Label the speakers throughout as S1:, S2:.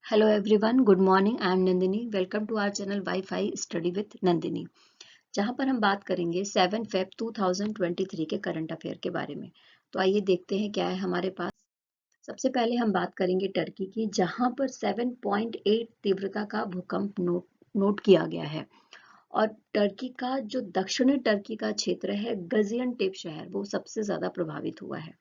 S1: Hello everyone, good morning. I am Nandini. Welcome to our channel Wi-Fi Study with Nandini. जहां पर हम बात करेंगे 7 फेब 2023 के करंट अफेयर के बारे में। तो आइए देखते हैं क्या है हमारे पास। सबसे पहले हम बात करेंगे टर्की की, जहां पर 7.8 तीव्रता का भूकंप नोट किया गया है। और टर्की का जो दक्षिणी टर्की का क्षेत्र है, गाजियान्टेप शहर, वो सबसे ज्यादा प्रभावित हुआ है।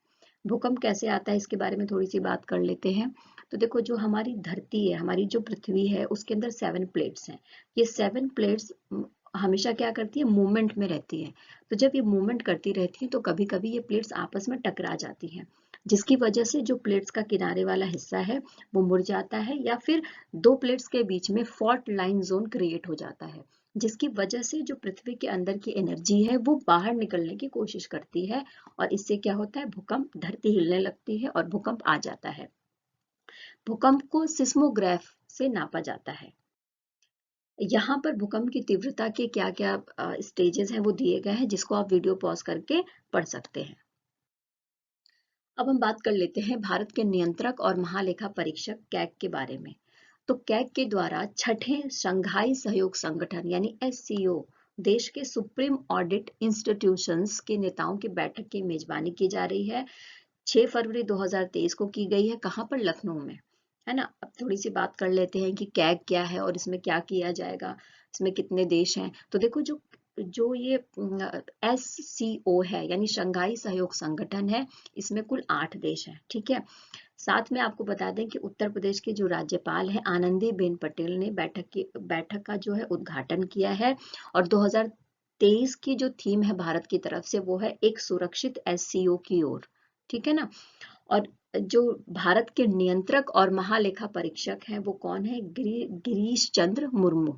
S1: भूकंप कैसे आता है इसके बारे में थोड़ी सी बात कर लेते हैं। तो देखो, जो हमारी धरती है, हमारी जो पृथ्वी है, उसके अंदर 7 प्लेट्स हैं। ये 7 प्लेट्स हमेशा क्या करती है, मूवमेंट में रहती है। तो जब ये मूवमेंट करती रहती है तो कभी कभी ये प्लेट्स आपस में टकरा जाती हैं, जिसकी वजह से जो प्लेट्स का किनारे वाला हिस्सा है वो मुड़ जाता है, या फिर दो प्लेट्स के बीच में फॉल्ट लाइन जोन क्रिएट हो जाता है, जिसकी वजह से जो पृथ्वी के अंदर की एनर्जी है वो बाहर निकलने की कोशिश करती है, और इससे क्या होता है, भूकंप, धरती हिलने लगती है और भूकंप आ जाता है। भूकंप को सिस्मोग्राफ से नापा जाता है। यहाँ पर भूकंप की तीव्रता के क्या क्या स्टेजेस हैं वो दिए गए हैं, जिसको आप वीडियो पॉज करके पढ़ सकते हैं। अब हम बात कर लेते हैं भारत के नियंत्रक और महालेखा परीक्षक कैग के बारे में। तो कैग के द्वारा छठे शंघाई सहयोग संगठन यानी SCO देश के सुप्रीम ऑडिट इंस्टीट्यूशंस के नेताओं की बैठक की मेजबानी की जा रही है। 6 फरवरी 2023 को की गई है। कहाँ पर? लखनऊ में, है ना। अब थोड़ी सी बात कर लेते हैं कि कैग क्या है और इसमें क्या किया जाएगा, इसमें कितने देश हैं। तो देखो, जो जो ये SCO है यानी शंघाई सहयोग संगठन है, इसमें कुल 8 देश हैं, ठीक है। साथ में आपको बता दें कि उत्तर प्रदेश की जो राज्यपाल है आनंदीबेन पटेल ने बैठक का जो है उद्घाटन किया है। और 2023 की जो थीम है भारत की तरफ से, वो है एक सुरक्षित SCO की ओर, ठीक है ना। और जो भारत के नियंत्रक और महालेखा परीक्षक हैं वो कौन है? गिरीश चंद्र मुर्मू।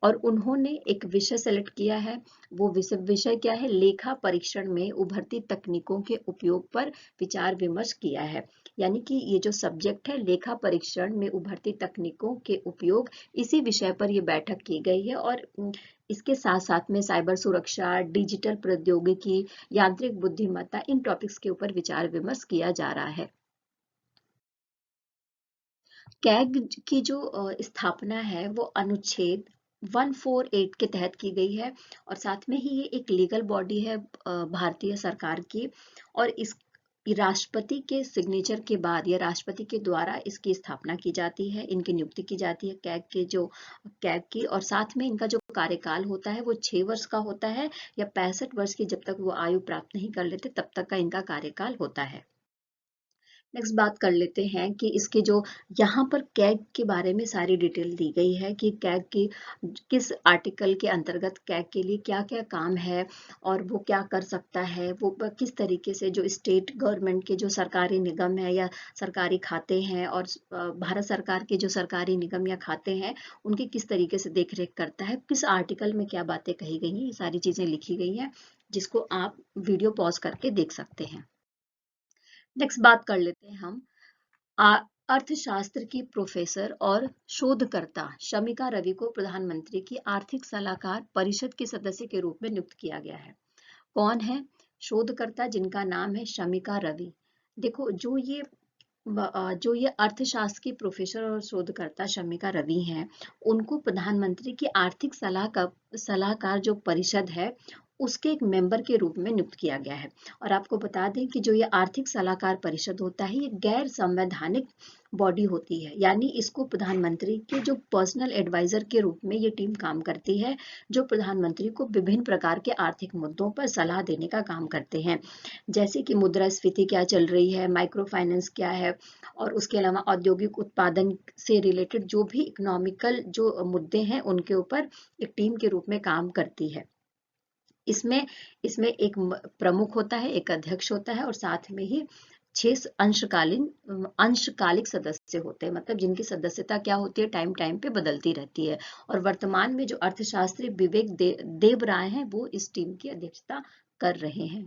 S1: और उन्होंने एक विषय सेलेक्ट किया है। वो विषय क्या है? लेखा परीक्षण में उभरती तकनीकों के उपयोग पर विचार विमर्श किया है। यानी कि ये जो सब्जेक्ट है, लेखा परीक्षण में उभरती तकनीकों के उपयोग, इसी विषय पर ये बैठक की गई है। और इसके साथ साथ में साइबर सुरक्षा, डिजिटल प्रौद्योगिकी, यांत्रिक बुद्धिमत्ता, इन टॉपिक्स के ऊपर विचार विमर्श किया जा रहा है। कैग की जो स्थापना है वो अनुच्छेद 148 के तहत की गई है। और साथ में ही ये एक लीगल बॉडी है भारतीय सरकार की। और इस राष्ट्रपति के सिग्नेचर के बाद या राष्ट्रपति के द्वारा इसकी स्थापना की जाती है, इनकी नियुक्ति की जाती है कैग की। और साथ में इनका जो कार्यकाल होता है वो 6 वर्ष का होता है, या 65 वर्ष की जब तक वो आयु प्राप्त नहीं कर लेते तब तक का इनका कार्यकाल होता है। नेक्स्ट बात कर लेते हैं कि इसके जो यहाँ पर कैग के बारे में सारी डिटेल दी गई है कि कैग की किस आर्टिकल के अंतर्गत कैग के लिए क्या क्या काम है, और वो क्या कर सकता है, वो किस तरीके से जो स्टेट गवर्नमेंट के जो सरकारी निगम है या सरकारी खाते हैं, और भारत सरकार के जो सरकारी निगम या खाते हैं, उनकी किस तरीके से देख रेख करता है, किस आर्टिकल में क्या बातें कही गई हैं, ये सारी चीजें लिखी गई हैं, जिसको आप वीडियो पॉज करके देख सकते हैं। नेक्स्ट बात कर लेते हैं हम अर्थशास्त्र की प्रोफेसर और शोधकर्ता शमिका रवि को प्रधानमंत्री की आर्थिक सलाहकार परिषद के सदस्य के रूप में नियुक्त किया गया है। कौन है शोधकर्ता जिनका नाम है शमिका रवि? देखो, जो ये अर्थशास्त्र की प्रोफेसर और शोधकर्ता शमिका रवि हैं, उनको प्रधानमंत्री की आर्थिक सलाहकार जो परिषद है, उसके एक मेंबर के रूप में नियुक्त किया गया है। और आपको बता दें कि जो ये आर्थिक सलाहकार परिषद होता है, ये गैर संवैधानिक बॉडी होती है। यानी इसको प्रधानमंत्री के जो पर्सनल एडवाइजर के रूप में ये टीम काम करती है, जो प्रधानमंत्री को विभिन्न प्रकार के आर्थिक मुद्दों पर सलाह देने का काम करते हैं, जैसे कि मुद्रास्फीति क्या चल रही है, माइक्रो फाइनेंस क्या है, और उसके अलावा औद्योगिक उत्पादन से रिलेटेड जो भी इकोनॉमिकल जो मुद्दे हैं, उनके ऊपर एक टीम के रूप में काम करती है। इसमें इसमें एक प्रमुख होता है, एक अध्यक्ष होता है, और साथ में ही 6 अंशकालिक सदस्य होते हैं, मतलब जिनकी सदस्यता क्या होती है, टाइम टाइम पे बदलती रहती है। और वर्तमान में जो अर्थशास्त्री देव राय हैं, वो इस टीम की अध्यक्षता कर रहे हैं।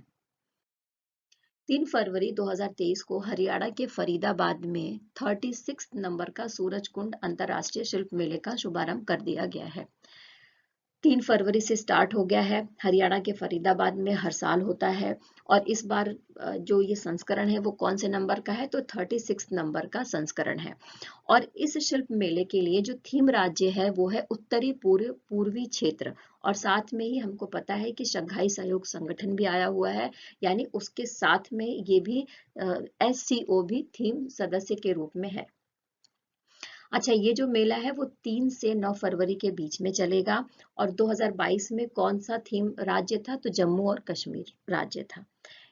S1: 3 फरवरी 2023 को हरियाणा के फरीदाबाद में 36 नंबर का सूरज कुंड अंतरराष्ट्रीय शिल्प मेले का शुभारंभ कर दिया गया है। 3 फरवरी से स्टार्ट हो गया है। हरियाणा के फरीदाबाद में हर साल होता है और इस बार जो ये संस्करण है वो कौन से नंबर का है, तो 36 नंबर का संस्करण है। और इस शिल्प मेले के लिए जो थीम राज्य है वो है उत्तरी पूर्वी क्षेत्र। और साथ में ही हमको पता है कि शंघाई सहयोग संगठन भी आया हुआ है, यानी उसके साथ में ये भी SCO भी थीम सदस्य के रूप में है। अच्छा, ये जो मेला है वो 3 से 9 फरवरी के बीच में चलेगा। और 2022 में कौन सा थीम राज्य था, तो जम्मू और कश्मीर राज्य था।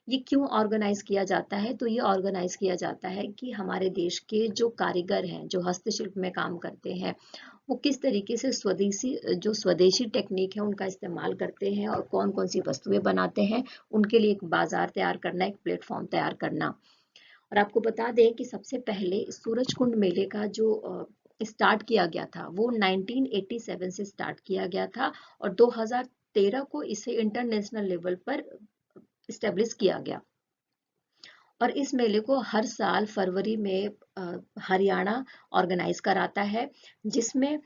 S1: ये क्यों ऑर्गेनाइज किया जाता है, तो ये ऑर्गेनाइज किया जाता है कि हमारे देश के जो कारीगर हैं, जो हस्तशिल्प में काम करते हैं, वो किस तरीके से स्वदेशी टेक्निक है उनका इस्तेमाल करते हैं और कौन कौन सी वस्तुएं बनाते हैं, उनके लिए एक बाजार तैयार करना, एक प्लेटफॉर्म तैयार करना। और आपको बता दें कि सबसे पहले सूरजकुंड मेले का जो स्टार्ट किया गया था वो 1987 से स्टार्ट किया गया था और 2013 को इसे इंटरनेशनल लेवल पर इस्टेब्लिश किया गया। और इस मेले को हर साल फरवरी में हरियाणा ऑर्गेनाइज कराता है, जिसमें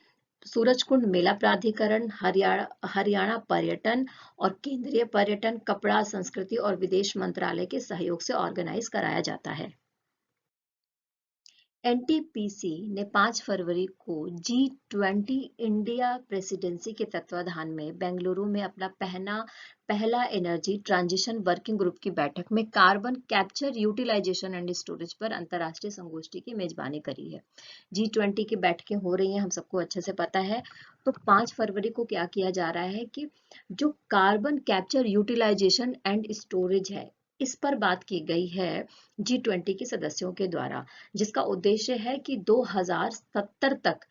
S1: सूरजकुंड मेला प्राधिकरण, हरियाणा पर्यटन और केंद्रीय पर्यटन, कपड़ा, संस्कृति और विदेश मंत्रालय के सहयोग से ऑर्गेनाइज कराया जाता है। NTPC ने 5 फरवरी को G20 इंडिया प्रेसिडेंसी के तत्वाधान में बेंगलुरु में अपना पहला एनर्जी ट्रांजिशन वर्किंग ग्रुप की बैठक में carbon capture, utilisation and storage पर अंतर्राष्ट्रीय संगोष्ठी की मेजबानी करी है। G20 की बैठकें हो रही हैं, हम सबको अच्छे से पता है। तो 5 फरवरी को क्या किया जा रहा है कि जो carbon capture, utilisation and storage है, इस पर बात की गई है G20 के सदस्यों के द्वारा, जिसका उद्देश्य है कि 2070 तक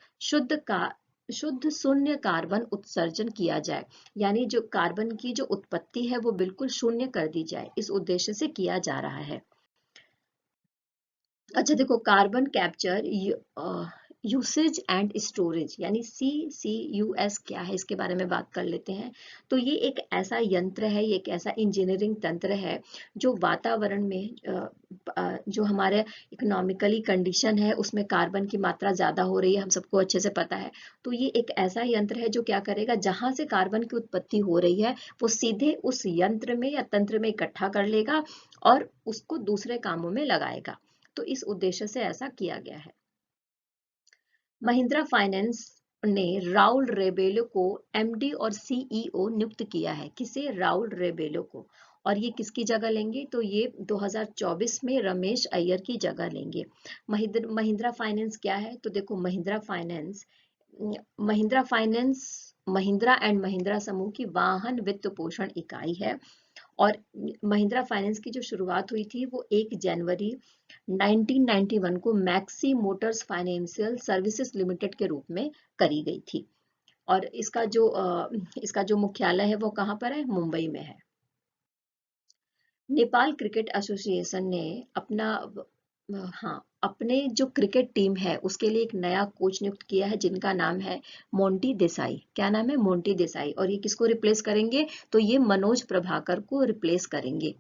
S1: शुद्ध शून्य कार्बन उत्सर्जन किया जाए, यानी जो कार्बन की जो उत्पत्ति है वो बिल्कुल शून्य कर दी जाए। इस उद्देश्य से किया जा रहा है। अच्छा देखो, carbon capture usage and storage यानी CCUS क्या है, इसके बारे में बात कर लेते हैं। तो ये एक ऐसा यंत्र है, ये एक ऐसा इंजीनियरिंग तंत्र है जो वातावरण में जो हमारे इकोनॉमिकली कंडीशन है उसमें कार्बन की मात्रा ज्यादा हो रही है, हम सबको अच्छे से पता है। तो ये एक ऐसा यंत्र है जो क्या करेगा, जहां से कार्बन की उत्पत्ति हो रही है वो सीधे उस यंत्र में या तंत्र में इकट्ठा कर लेगा और उसको दूसरे कामों में लगाएगा। तो इस उद्देश्य से ऐसा किया गया है। महिंद्रा फाइनेंस ने राउल रेबेलो को MD और CEO नियुक्त किया है। किसे? राउल रेबेलो को। और ये किसकी जगह लेंगे, तो ये 2024 में रमेश अय्यर की जगह लेंगे। महिंद्रा फाइनेंस क्या है, तो देखो महिंद्रा फाइनेंस महिंद्रा एंड महिंद्रा समूह की वाहन वित्त पोषण इकाई है। और महिंद्रा फाइनेंस की जो शुरुआत हुई थी वो 1 जनवरी 1991 को maxi Motors financial services limited के रूप में करी गई थी। और इसका जो मुख्यालय है वो कहाँ पर है? मुंबई में है। नेपाल क्रिकेट एसोसिएशन ने अपने जो क्रिकेट टीम है उसके लिए एक नया कोच नियुक्त किया है, जिनका नाम है मोंटी देसाई। क्या नाम है? मोंटी देसाई। और ये किसको रिप्लेस करेंगे, तो ये मनोज प्रभाकर को रिप्लेस करेंगे।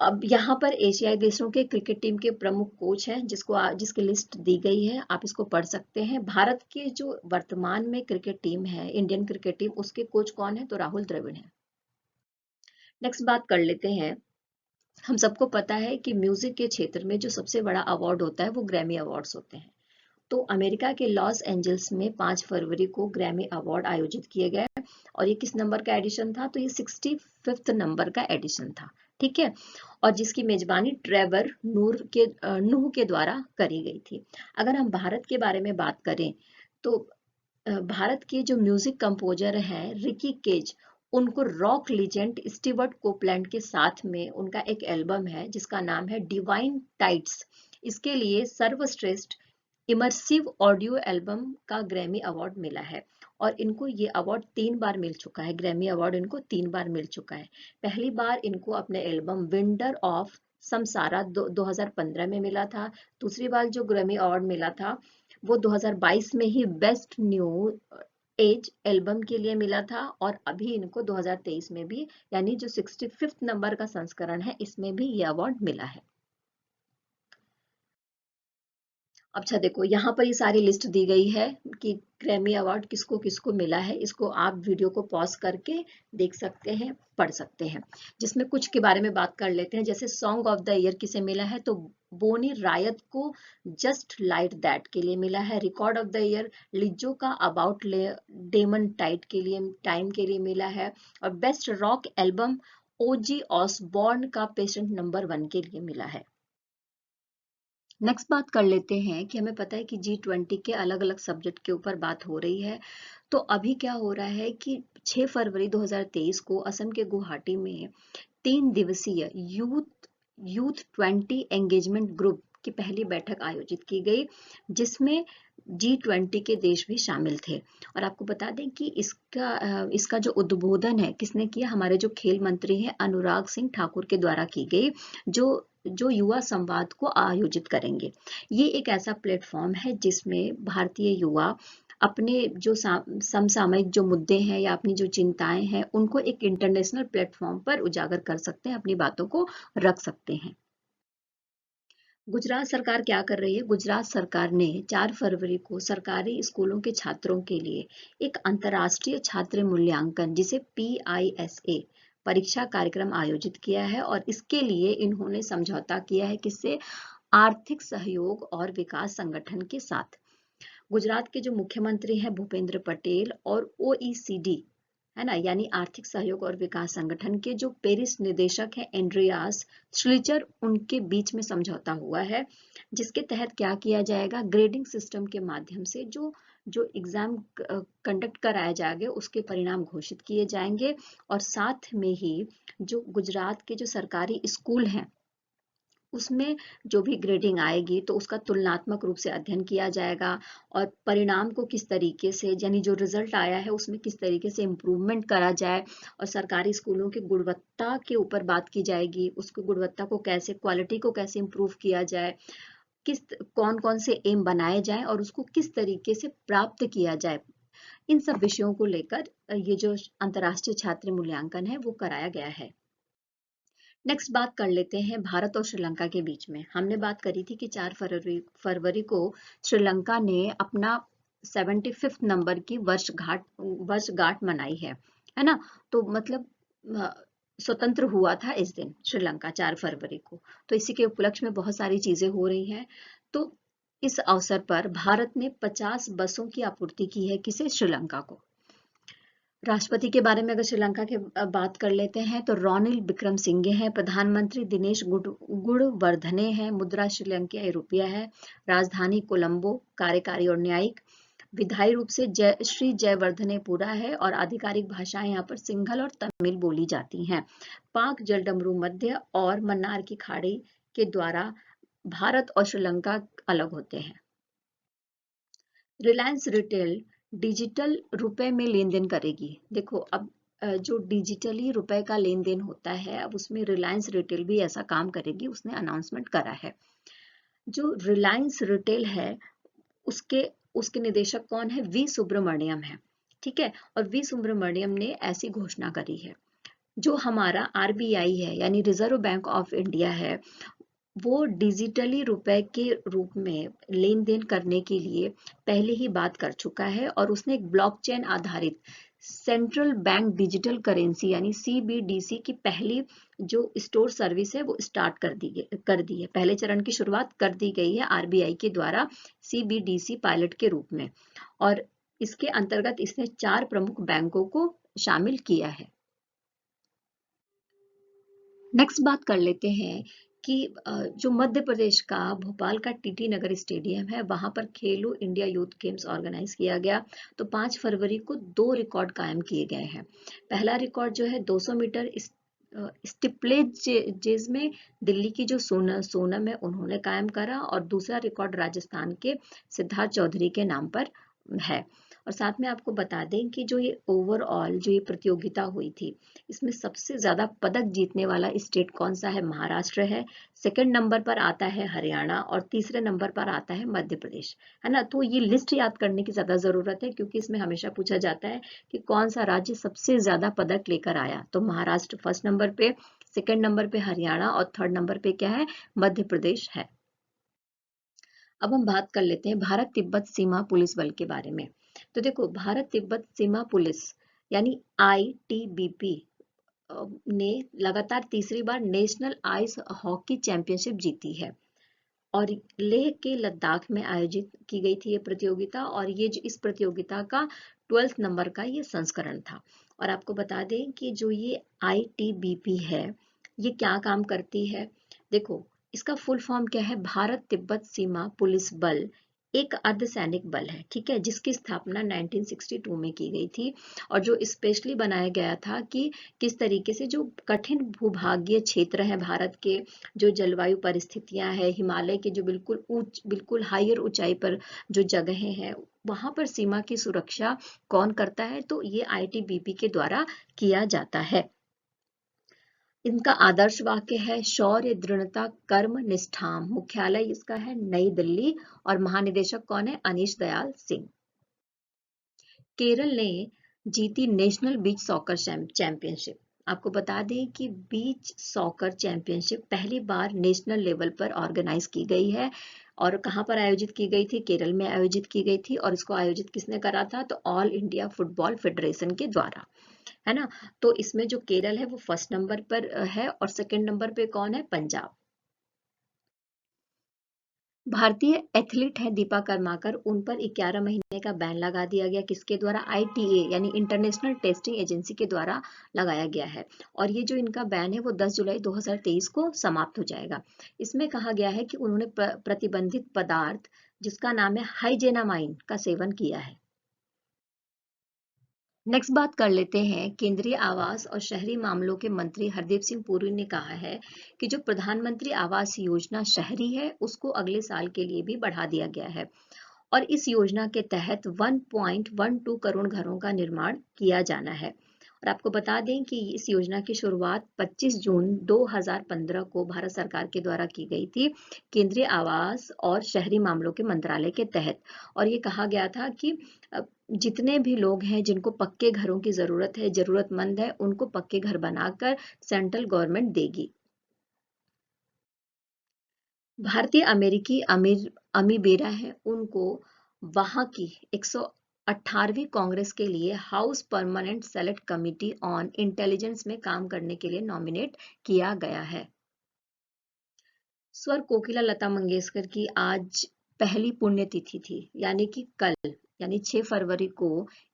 S1: अब यहाँ पर एशियाई देशों के क्रिकेट टीम के प्रमुख कोच हैं, जिसकी लिस्ट दी गई है, आप इसको पढ़ सकते हैं। भारत के जो वर्तमान में क्रिकेट टीम है, इंडियन क्रिकेट टीम, उसके कोच कौन है, तो राहुल द्रविड़ है। नेक्स्ट बात कर लेते हैं। हम सबको पता है कि म्यूजिक के क्षेत्र में जो सबसे बड़ा अवार्ड होता है वो ग्रैमी अवार्ड्स होते हैं। तो अमेरिका के लॉस एंजल्स में 5 फरवरी को ग्रैमी अवार्ड आयोजित किए गए और ये किस नंबर का एडिशन था, तो ये 65th नंबर का एडिशन था। ठीक है। और जिसकी मेजबानी ट्रेवर नूह के द्वारा करी गई थी। अगर हम भारत के बारे में बात करें तो भारत के जो म्यूजिक कंपोजर हैं रिकी केज, उनको रॉक लीजेंड स्टीवर्ट कोपलैंड के साथ में उनका एक एल्बम है जिसका नाम है डिवाइन टाइट्स। इसके लिए सर्वश्रेष्ठ इमर्सिव ऑडियो एल्बम का ग्रैमी अवार्ड मिला है। और इनको ये अवार्ड 3 बार मिल चुका है, ग्रैमी अवार्ड इनको 3 बार मिल चुका है। पहली बार इनको अपने एल्बम विंडर ऑफ समसारा 2015 में मिला था। दूसरी बार जो ग्रैमी अवार्ड मिला था वो 2022 में ही बेस्ट न्यू एज एल्बम के लिए मिला था। और अभी इनको 2023 में भी, यानी जो 65th नंबर का संस्करण है, इसमें भी ये अवार्ड मिला है। अच्छा देखो, यहाँ पर ये सारी लिस्ट दी गई है कि ग्रैमी अवार्ड किसको किसको मिला है। इसको आप वीडियो को पॉज करके देख सकते हैं, पढ़ सकते हैं। जिसमें कुछ के बारे में बात कर लेते हैं। जैसे सॉन्ग ऑफ द ईयर किसे मिला है, तो बोनी रायत को जस्ट लाइक दैट के लिए मिला है। Record of the year Lijo का अबाउट डेमन टाइट के लिए टाइम के लिए मिला है। और बेस्ट रॉक एल्बम ओजी ऑसबॉर्न का पेशेंट नंबर 1 के लिए मिला है। नेक्स्ट बात कर लेते हैं कि हमें पता है कि G20 के अलग अलग सब्जेक्ट के ऊपर बात हो रही है। तो अभी क्या हो रहा है कि 6 फरवरी 2023 को असम के गुवाहाटी में 3 दिवसीय यूथ यूथ 20 एंगेजमेंट ग्रुप की पहली बैठक आयोजित की गई, जिसमें G20 के देश भी शामिल थे। और आपको बता दें कि इसका जो उद्बोधन है किसने किया, हमारे जो खेल मंत्री हैं अनुराग सिंह ठाकुर के द्वारा की गई, जो जो युवा संवाद को आयोजित करेंगे। ये एक ऐसा प्लेटफॉर्म है जिसमें भारतीय युवा अपने जो समसामयिक जो मुद्दे हैं या अपनी जो चिंताएं हैं उनको एक इंटरनेशनल प्लेटफॉर्म पर उजागर कर सकते हैं, अपनी बातों को रख सकते हैं। गुजरात सरकार क्या कर रही है? गुजरात सरकार ने 4 फरवरी को सरकारी स्कूलों के छात्रों के लिए एक अंतर्राष्ट्रीय छात्र मूल्यांकन जिसे PISA परीक्षा कार्यक्रम आयोजित किया है। और इसके लिए इन्होंने समझौता किया है किससे? आर्थिक सहयोग और विकास संगठन के साथ। गुजरात के जो मुख्यमंत्री हैं भूपेंद्र पटेल और OECD है ना, यानी आर्थिक सहयोग और विकास संगठन के जो पेरिस निदेशक हैं एंड्रियास श्लिचर, उनके बीच में समझौता हुआ है, जिसके तहत क्या किया जाएगा, ग्रेडिंग सिस्टम के माध्यम से जो जो एग्जाम कंडक्ट कराया जाएगा उसके परिणाम घोषित किए जाएंगे। और साथ में ही जो गुजरात के जो सरकारी स्कूल हैं उसमें जो भी ग्रेडिंग आएगी तो उसका तुलनात्मक रूप से अध्ययन किया जाएगा और परिणाम को किस तरीके से, यानी जो रिजल्ट आया है उसमें किस तरीके से इम्प्रूवमेंट करा जाए। और सरकारी स्कूलों की गुणवत्ता के ऊपर बात की जाएगी, उसकी गुणवत्ता को कैसे, क्वालिटी को कैसे इम्प्रूव किया जाए, किस कौन कौन से एम बनाए जाए और उसको किस तरीके से प्राप्त किया जाए। इन सब विषयों को लेकर ये जो अंतर्राष्ट्रीय छात्र मूल्यांकन है वो कराया गया है। नेक्स्ट बात कर लेते हैं भारत और श्रीलंका के बीच में। हमने बात करी थी कि 4 फरवरी को श्रीलंका ने अपना 75 नंबर की वर्षगांठ मनाई है ना। तो मतलब स्वतंत्र हुआ था इस दिन श्रीलंका 4 फरवरी को। तो इसी के उपलक्ष्य में बहुत सारी चीजें हो रही हैं। तो इस अवसर पर भारत ने 50 बसों की आपूर्ति की है किसे? श्रीलंका को। राष्ट्रपति के बारे में अगर श्रीलंका के बात कर लेते हैं तो रॉनिल विक्रमसिंघे हैं, प्रधानमंत्री दिनेश गुणवर्धने हैं, मुद्रा श्रीलंकीय रुपया है, राजधानी कोलंबो, कार्यकारी और न्यायिक, विधायी रूप से श्री जयवर्धनेपुरा है और आधिकारिक भाषाएं यहाँ पर सिंहल और तमिल बोली जाती हैं। पाक जलडमरू मध्य और मन्नार की खाड़ी के द्वारा भारत और श्रीलंका अलग होते हैं। रिलायंस रिटेल डिजिटल रुपए में लेन देन करेगी। देखो अब जो डिजिटली रुपए का लेन देन होता है अब उसमें रिलायंस रिटेल भी ऐसा काम करेगी, उसने अनाउंसमेंट करा है। जो रिलायंस रिटेल है उसके उसके निदेशक कौन है? वी सुब्रमण्यम है, ठीक है। और वी सुब्रमण्यम ने ऐसी घोषणा करी है, जो हमारा RBI है यानी रिजर्व बैंक ऑफ इंडिया है, वो डिजिटली रुपए के रूप में लेन देन करने के लिए पहले ही बात कर चुका है। और उसने एक ब्लॉकचेन आधारित सेंट्रल बैंक डिजिटल करेंसी यानी CBDC की पहली जो स्टोर सर्विस है वो स्टार्ट कर दी है। पहले चरण की शुरुआत कर दी गई है RBI के द्वारा CBDC पायलट के रूप में। और इसके अंतर्गत इसने 4 प्रमुख बैंकों को शामिल किया है। नेक्स्ट बात कर लेते हैं कि जो मध्य प्रदेश का भोपाल का TT नगर स्टेडियम है वहां पर खेलो इंडिया यूथ गेम्स ऑर्गेनाइज किया गया। तो 5 फरवरी को 2 रिकॉर्ड कायम किए गए हैं। पहला रिकॉर्ड जो है 200 मीटर स्टिपलेजेज में दिल्ली की जो सोनम है उन्होंने कायम करा और दूसरा रिकॉर्ड राजस्थान के सिद्धार्थ चौधरी के नाम पर है। और साथ में आपको बता दें कि जो ये ओवरऑल जो ये प्रतियोगिता हुई थी इसमें सबसे ज्यादा पदक जीतने वाला स्टेट कौन सा है? महाराष्ट्र है, सेकंड नंबर पर आता है हरियाणा और तीसरे नंबर पर आता है मध्य प्रदेश, है ना। तो ये लिस्ट याद करने की ज्यादा जरूरत है क्योंकि इसमें हमेशा पूछा जाता है कि कौन सा राज्य सबसे ज्यादा पदक लेकर आया। तो महाराष्ट्र फर्स्ट नंबर पे, सेकंड नंबर पे हरियाणा और थर्ड नंबर पे क्या है? मध्य प्रदेश है। अब हम बात कर लेते हैं भारत तिब्बत सीमा पुलिस बल के बारे में। तो देखो, भारत तिब्बत सीमा पुलिस यानी ITBP ने लगातार तीसरी बार नेशनल आइस हॉकी चैंपियनशिप जीती है और लेह के लद्दाख में आयोजित की गई थी ये प्रतियोगिता, और ये जो इस प्रतियोगिता का 12th नंबर का ये संस्करण था। और आपको बता दें कि जो ये ITBP है, ये क्या काम करती है। देखो, इसका फुल फॉर्म क्या है, भारत तिब्बत सीमा पुलिस बल एक अर्धसैनिक बल है, ठीक है, जिसकी स्थापना 1962 में की गई थी और जो स्पेशली बनाया गया था कि किस तरीके से जो कठिन भूभागीय क्षेत्र है भारत के, जो जलवायु परिस्थितियां है, हिमालय के जो बिल्कुल हायर ऊंचाई पर जो जगहें हैं, वहां पर सीमा की सुरक्षा कौन करता है, तो ये ITBP के द्वारा किया जाता है। इनका आदर्श वाक्य है शौर्य दृढ़ता कर्म निष्ठाम। मुख्यालय इसका है नई दिल्ली और महानिदेशक कौन है, अनीश दयाल सिंह। केरल ने जीती नेशनल बीच सॉकर चैंपियनशिप। आपको बता दें कि बीच सॉकर चैंपियनशिप पहली बार नेशनल लेवल पर ऑर्गेनाइज की गई है और कहां पर आयोजित की गई थी, केरल में आयोजित की गई थी। और इसको आयोजित किसने करा था, तो ऑल इंडिया फुटबॉल फेडरेशन के द्वारा, है ना। तो इसमें जो केरल है वो फर्स्ट नंबर पर है और सेकंड नंबर पे कौन है, पंजाब। भारतीय एथलीट है दीपा कर्माकर, उन पर 11 महीने का बैन लगा दिया गया, किसके द्वारा, ITA यानी इंटरनेशनल टेस्टिंग एजेंसी के द्वारा लगाया गया है। और ये जो इनका बैन है वो 10 जुलाई 2023 को समाप्त हो जाएगा। इसमें कहा गया है कि उन्होंने प्रतिबंधित पदार्थ जिसका नाम है हाइजेनामाइन का सेवन किया है। नेक्स्ट बात कर लेते हैं, केंद्रीय आवास और शहरी मामलों के मंत्री हरदीप सिंह पुरी ने कहा है कि जो प्रधानमंत्री आवास योजना शहरी है उसको अगले साल के लिए भी बढ़ा दिया गया है और इस योजना के तहत 1.12 करोड़ घरों का निर्माण किया जाना है। और आपको बता दें कि इस योजना की शुरुआत 25 जून 2015 को भारत सरकार के द्वारा की गई थी, केंद्रीय आवास और शहरी मामलों के मंत्रालय के तहत। और ये कहा गया था कि जितने भी लोग हैं जिनको पक्के घरों की जरूरत है, जरूरतमंद है, उनको पक्के घर बनाकर सेंट्रल गवर्नमेंट देगी। भारतीय अमेरिकी अमी बेरा है, उनको वहां की 118वीं कांग्रेस के लिए house permanent select committee on intelligence में काम करने के लिए नॉमिनेट किया गया है। स्वर कोकिला लता मंगेशकर की आज पहली पुण्यतिथि थी, यानी कि कल, यानी 6 फरवरी को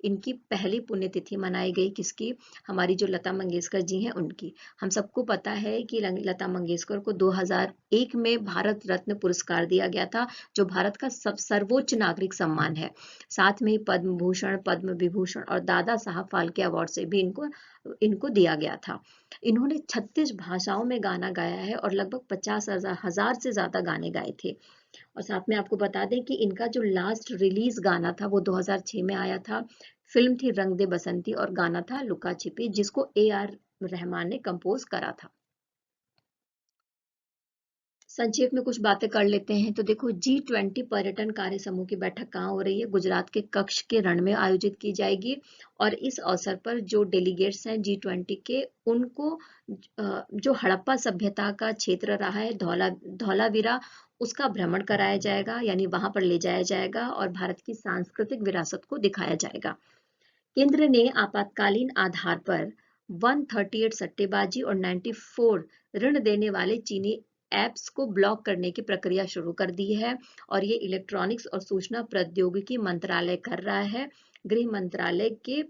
S1: इनकी पहली पुण्यतिथि मनाई गई, किसकी, हमारी जो लता मंगेशकर जी हैं उनकी। हम सबको पता है कि लता मंगेशकर को 2001 में भारत रत्न पुरस्कार दिया गया था, जो भारत का सर्वोच्च नागरिक सम्मान है। साथ में पद्म भूषण, पद्म विभूषण और दादा साहब फाल्के अवार्ड से भी इनको दिया गया था। इन्होंने 36 भाषाओं में गाना गाया है और लगभग 50,000 से ज्यादा गाने गाए थे। और साथ में आपको बता दें कि इनका जो लास्ट रिलीज गाना था वो 2006 में आया था। फिल्म थी रंग दे बसंती और गाना था लुका छिपी, जिसको AR रहमान ने कंपोज करा था। संक्षेप में कुछ बातें कर लेते हैं। तो देखो, G20 पर्यटन कार्य समूह की बैठक कहाँ हो रही है, गुजरात के कच्छ के रण में आयोजित की जाएगी। और इस अवसर पर जो डेलीगेट्स हैं G20 के, उनको जो हड़प्पा सभ्यता का क्षेत्र रहा है धौलावीरा, उसका भ्रमण कराया जाएगा, यानी वहां पर ले जाया जाएगा और भारत की सांस्कृतिक विरासत को दिखाया जाएगा। केंद्र ने आपातकालीन आधार पर 138 सट्टेबाजी और 94 ऋण देने वाले चीनी ऐप्स को ब्लॉक करने की प्रक्रिया शुरू कर दी है और ये इलेक्ट्रॉनिक्स और सूचना प्रौद्योगिकी मंत्रालय कर रहा है, गृह मंत्रालय के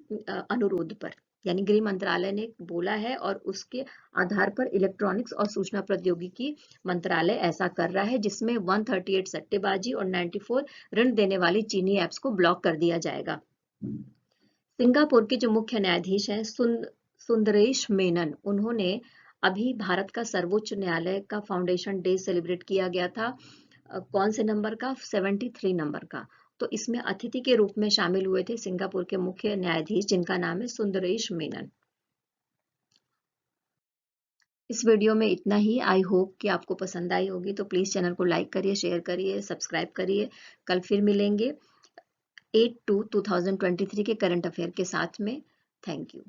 S1: अनुरोध पर। यानी गृह मंत्रालय ने बोला है और उसके आधार पर इलेक्ट्रॉनिक्स और सूचना प्रौद्योगिकी मंत्रालय ऐसा कर रहा है, जिसमें 138 सट्टेबाजी और 94 ऋण देने वाली चीनी ऐप्स को ब्लॉक कर दिया जाएगा। सिंगापुर के जो मुख्य न्यायाधीश हैं सुंदरेश मेनन, उन्होंने अभी भारत का सर्वोच्च न्यायालय का फाउंडेशन डे सेलिब्रेट किया गया था। कौन से नंबर का, 73 नंबर का। तो इसमें अतिथि के रूप में शामिल हुए थे सिंगापुर के मुख्य न्यायाधीश, जिनका नाम है सुंदरेश मेनन। इस वीडियो में इतना ही। आई होप कि आपको पसंद आई होगी, तो प्लीज चैनल को लाइक करिए, शेयर करिए, सब्सक्राइब करिए। कल फिर मिलेंगे 8/2/2023 के करंट अफेयर के साथ में। Thank you.